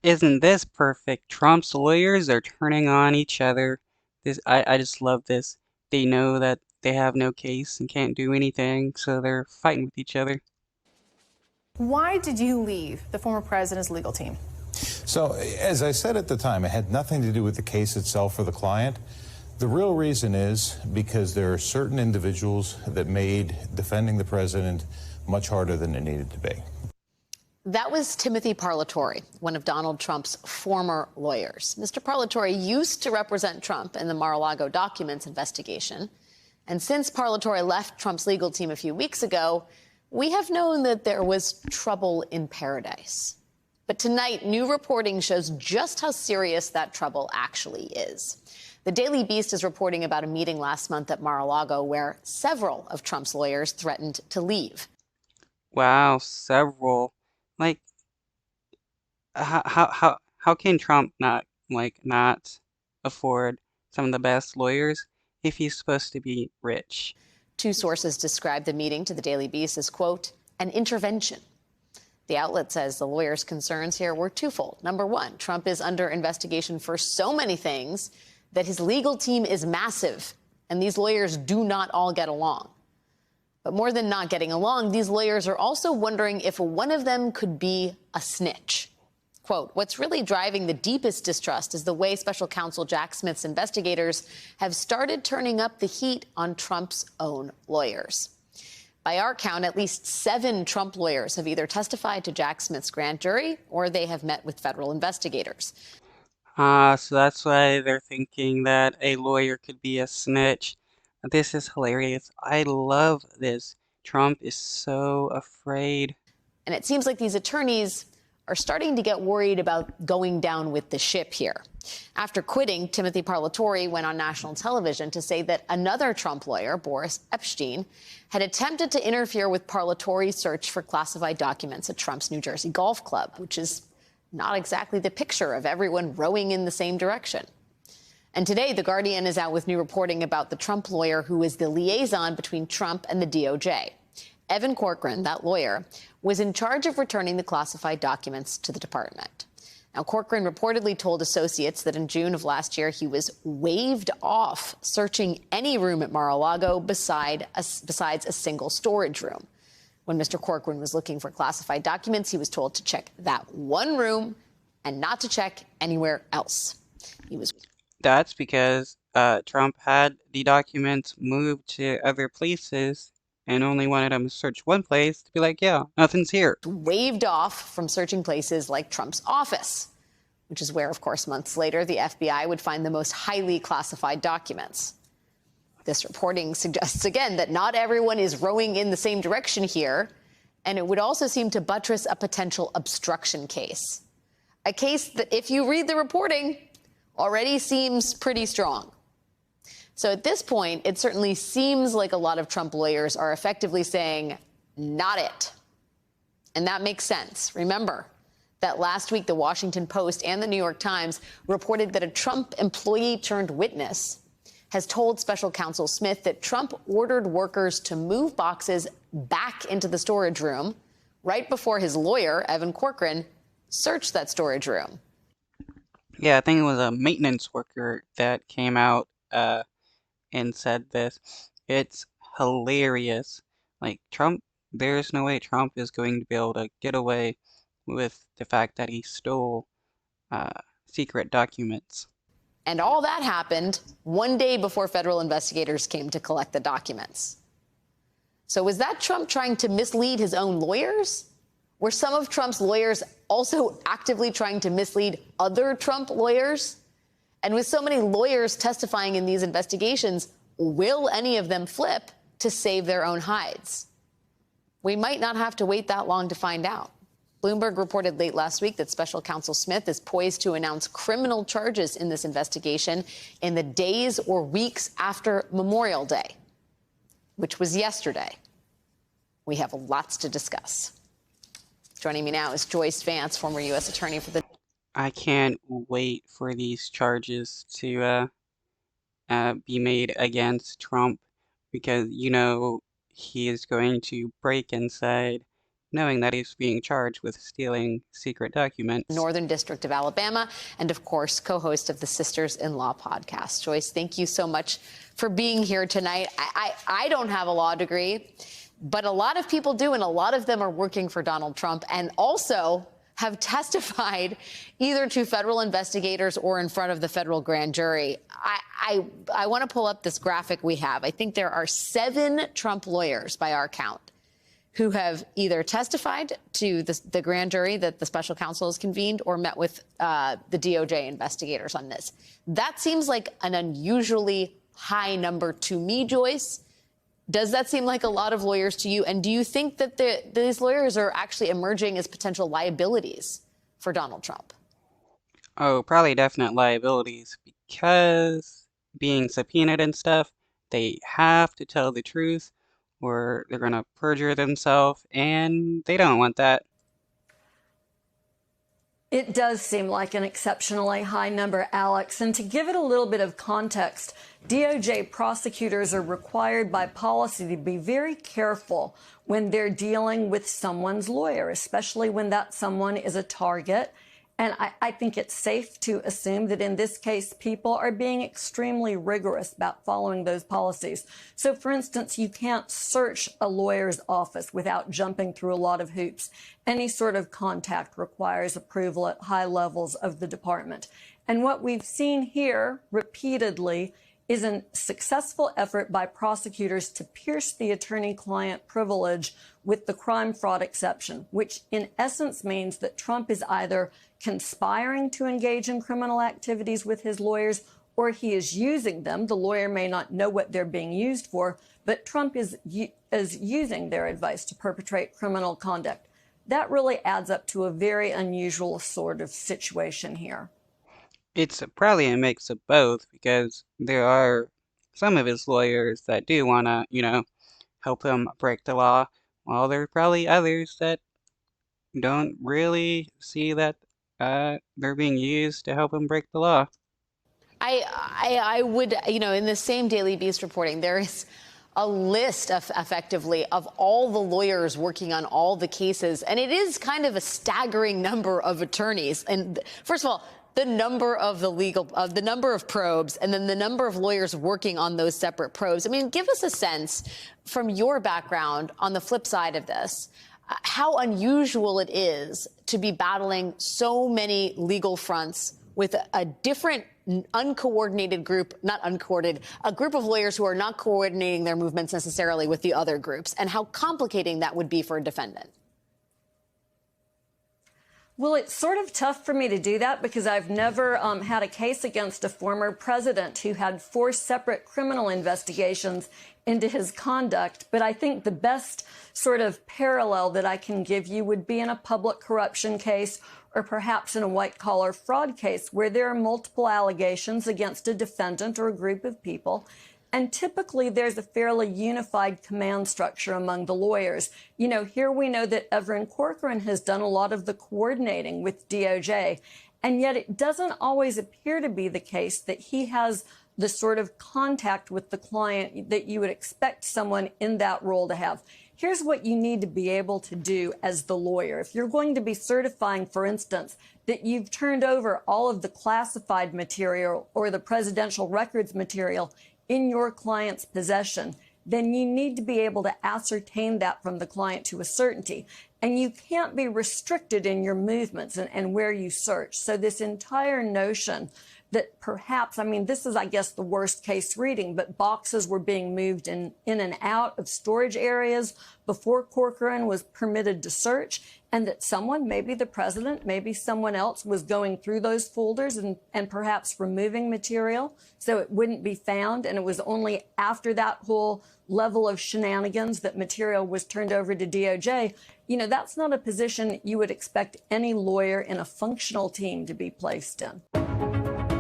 Isn't this perfect? Trump's lawyers are turning on each other. I just love this. They know that they have no case and can't do anything, so they're fighting with each other. Why did you leave the former president's legal team? So, as I said at the time, it had nothing to do with the case itself or the client. The real reason is because there are certain individuals that made defending the president much harder than it needed to be. That was Timothy Parlatore, one of Donald Trump's former lawyers. Mr. Parlatore used to represent Trump in the Mar-a-Lago documents investigation. And since Parlatore left Trump's legal team a few weeks ago, we have known that there was trouble in paradise. But tonight, new reporting shows just how serious that trouble actually is. The Daily Beast is reporting about a meeting last month at Mar-a-Lago where several of Trump's lawyers threatened to leave. Wow, several. Like, how can Trump not afford some of the best lawyers if he's supposed to be rich? Two sources described the meeting to the Daily Beast as, quote, an intervention. The outlet says the lawyers' concerns here were twofold. Number one, Trump is under investigation for so many things that his legal team is massive, and these lawyers do not all get along. But more than not getting along, these lawyers are also wondering if one of them could be a snitch. Quote, what's really driving the deepest distrust is the way special counsel Jack Smith's investigators have started turning up the heat on Trump's own lawyers. By our count, at least 7 Trump lawyers have either testified to Jack Smith's grand jury or they have met with federal investigators. So that's why they're thinking that a lawyer could be a snitch. This is hilarious. I love this. Trump is so afraid. And it seems like these attorneys are starting to get worried about going down with the ship here. After quitting, Timothy Parlatore went on national television to say that another Trump lawyer, Boris Epshteyn, had attempted to interfere with Parlatore's search for classified documents at Trump's New Jersey golf club, which is not exactly the picture of everyone rowing in the same direction. And today, The Guardian is out with new reporting about the Trump lawyer who is the liaison between Trump and the DOJ. Evan Corcoran, that lawyer, was in charge of returning the classified documents to the department. Now, Corcoran reportedly told associates that in June of last year, he was waved off searching any room at Mar-a-Lago besides a single storage room. When Mr. Corcoran was looking for classified documents, he was told to check that one room and not to check anywhere else. That's because Trump had the documents moved to other places and only wanted them to search one place to be like, yeah, nothing's here. Waved off from searching places like Trump's office, which is where, of course, months later, the FBI would find the most highly classified documents. This reporting suggests, again, that not everyone is rowing in the same direction here, and it would also seem to buttress a potential obstruction case. A case that, if you read the reporting, already seems pretty strong. So at this point, it certainly seems like a lot of Trump lawyers are effectively saying, not it. And that makes sense. Remember that last week, the Washington Post and the New York Times reported that a Trump employee turned witness has told special counsel Smith that Trump ordered workers to move boxes back into the storage room right before his lawyer, Evan Corcoran, searched that storage room. Yeah, I think it was a maintenance worker that came out and said this. It's hilarious. Like, Trump, there's no way Trump is going to be able to get away with the fact that he stole secret documents. And all that happened one day before federal investigators came to collect the documents. So was that Trump trying to mislead his own lawyers? Were some of Trump's lawyers also actively trying to mislead other Trump lawyers? And with so many lawyers testifying in these investigations, will any of them flip to save their own hides? We might not have to wait that long to find out. Bloomberg reported late last week that special counsel Smith is poised to announce criminal charges in this investigation in the days or weeks after Memorial Day, which was yesterday. We have lots to discuss. Joining me now is Joyce Vance, former U.S. attorney for the... I can't wait for these charges to be made against Trump because, you know, he is going to break inside knowing that he's being charged with stealing secret documents. Northern District of Alabama, and of course, co-host of the Sisters-in-Law podcast. Joyce, thank you so much for being here tonight. I don't have a law degree, but a lot of people do, and a lot of them are working for Donald Trump and also have testified either to federal investigators or in front of the federal grand jury. I want to pull up this graphic we have. I think there are 7 Trump lawyers by our count who have either testified to the grand jury that the special counsel has convened or met with the DOJ investigators on this. That seems like an unusually high number to me, Joyce. Does that seem like a lot of lawyers to you? And do you think that these lawyers are actually emerging as potential liabilities for Donald Trump? Oh, probably definite liabilities because being subpoenaed and stuff, they have to tell the truth or they're going to perjure themselves, and they don't want that. It does seem like an exceptionally high number, Alex. And to give it a little bit of context, DOJ prosecutors are required by policy to be very careful when they're dealing with someone's lawyer, especially when that someone is a target. And I think it's safe to assume that in this case, people are being extremely rigorous about following those policies. So, for instance, you can't search a lawyer's office without jumping through a lot of hoops. Any sort of contact requires approval at high levels of the department. And what we've seen here repeatedly is a successful effort by prosecutors to pierce the attorney-client privilege with the crime fraud exception, which in essence means that Trump is either conspiring to engage in criminal activities with his lawyers or he is using them. The lawyer may not know what they're being used for, but Trump is using their advice to perpetrate criminal conduct. That really adds up to a very unusual sort of situation here. It's probably a mix of both because there are some of his lawyers that do want to, help him break the law, while there are probably others that don't really see that they're being used to help him break the law. I would, in the same Daily Beast reporting, there is a list effectively of all the lawyers working on all the cases. And it is kind of a staggering number of attorneys. And first of all, the number of the number of probes and then the number of lawyers working on those separate probes. I mean, give us a sense from your background on the flip side of this, how unusual it is to be battling so many legal fronts with a different uncoordinated group, a group of lawyers who are not coordinating their movements necessarily with the other groups, and how complicating that would be for a defendant. Well, it's sort of tough for me to do that because I've never had a case against a former president who had 4 separate criminal investigations into his conduct. But I think the best sort of parallel that I can give you would be in a public corruption case or perhaps in a white-collar fraud case where there are multiple allegations against a defendant or a group of people. And typically, there's a fairly unified command structure among the lawyers. Here we know that Evelyn Corcoran has done a lot of the coordinating with DOJ, and yet it doesn't always appear to be the case that he has the sort of contact with the client that you would expect someone in that role to have. Here's what you need to be able to do as the lawyer. If you're going to be certifying, for instance, that you've turned over all of the classified material or the presidential records material in your client's possession, then you need to be able to ascertain that from the client to a certainty. And you can't be restricted in your movements and where you search. So this entire notion that perhaps, this is, I guess, the worst case reading, but boxes were being moved in and out of storage areas before Corcoran was permitted to search, and that someone, maybe the president, maybe someone else, was going through those folders and perhaps removing material so it wouldn't be found. And it was only after that whole level of shenanigans that material was turned over to DOJ. That's not a position you would expect any lawyer in a functional team to be placed in.